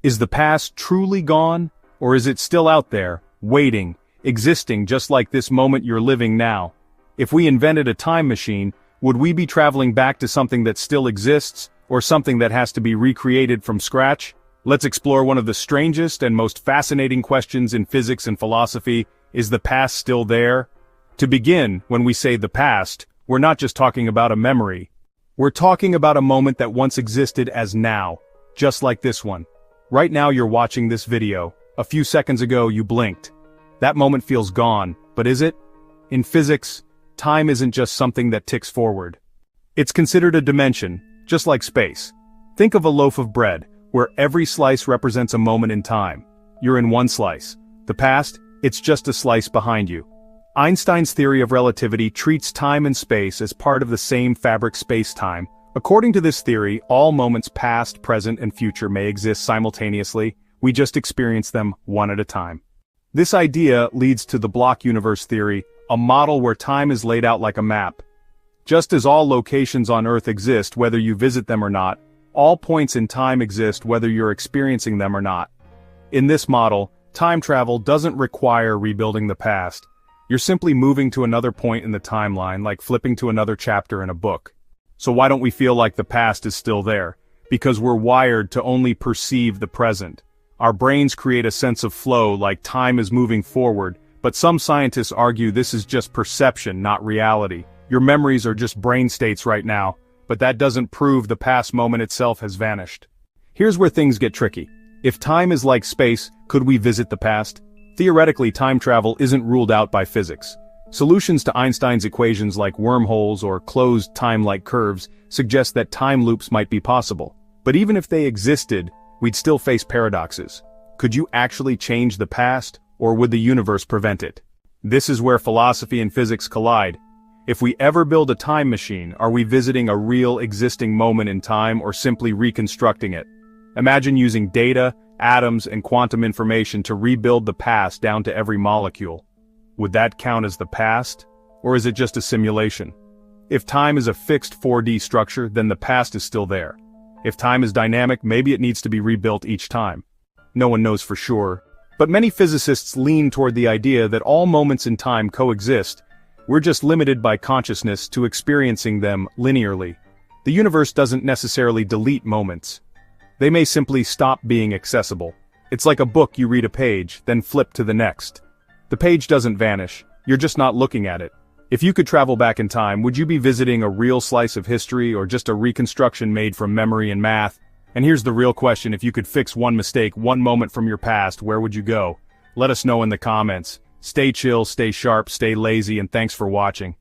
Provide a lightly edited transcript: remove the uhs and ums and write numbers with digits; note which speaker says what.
Speaker 1: Is the past truly gone, or is it still out there, waiting, existing just like this moment you're living now? If we invented a time machine, would we be traveling back to something that still exists, or something that has to be recreated from scratch? Let's explore one of the strangest and most fascinating questions in physics and philosophy: is the past still there? To begin, when we say the past, we're not just talking about a memory. We're talking about a moment that once existed as now, just like this one. Right now you're watching this video. A few seconds ago you blinked. That moment feels gone, but is it? In physics, time isn't just something that ticks forward. It's considered a dimension, just like space. Think of a loaf of bread, where every slice represents a moment in time. You're in one slice. The past, it's just a slice behind you. Einstein's theory of relativity treats time and space as part of the same fabric space-time. According to this theory, all moments past, present, and future may exist simultaneously, we just experience them one at a time. This idea leads to the block universe theory, a model where time is laid out like a map. Just as all locations on Earth exist whether you visit them or not, all points in time exist whether you're experiencing them or not. In this model, time travel doesn't require rebuilding the past. You're simply moving to another point in the timeline, like flipping to another chapter in a book. So why don't we feel like the past is still there? Because we're wired to only perceive the present. Our brains create a sense of flow, like time is moving forward, but some scientists argue this is just perception, not reality. Your memories are just brain states right now, but that doesn't prove the past moment itself has vanished. Here's where things get tricky. If time is like space, could we visit the past? Theoretically, time travel isn't ruled out by physics. Solutions to Einstein's equations like wormholes or closed time-like curves suggest that time loops might be possible. But even if they existed, we'd still face paradoxes. Could you actually change the past, or would the universe prevent it? This is where philosophy and physics collide. If we ever build a time machine, are we visiting a real existing moment in time or simply reconstructing it? Imagine using data, atoms, and quantum information to rebuild the past down to every molecule. Would that count as the past, or is it just a simulation? If time is a fixed 4D structure, then the past is still there. If time is dynamic, maybe it needs to be rebuilt each time. No one knows for sure, but many physicists lean toward the idea that all moments in time coexist. We're just limited by consciousness to experiencing them linearly. The universe doesn't necessarily delete moments. They may simply stop being accessible. It's like a book: you read a page, then flip to the next. The page doesn't vanish, you're just not looking at it. If you could travel back in time, would you be visiting a real slice of history or just a reconstruction made from memory and math? And here's the real question: if you could fix one mistake, one moment from your past, where would you go? Let us know in the comments. Stay chill, stay sharp, stay lazy, and thanks for watching.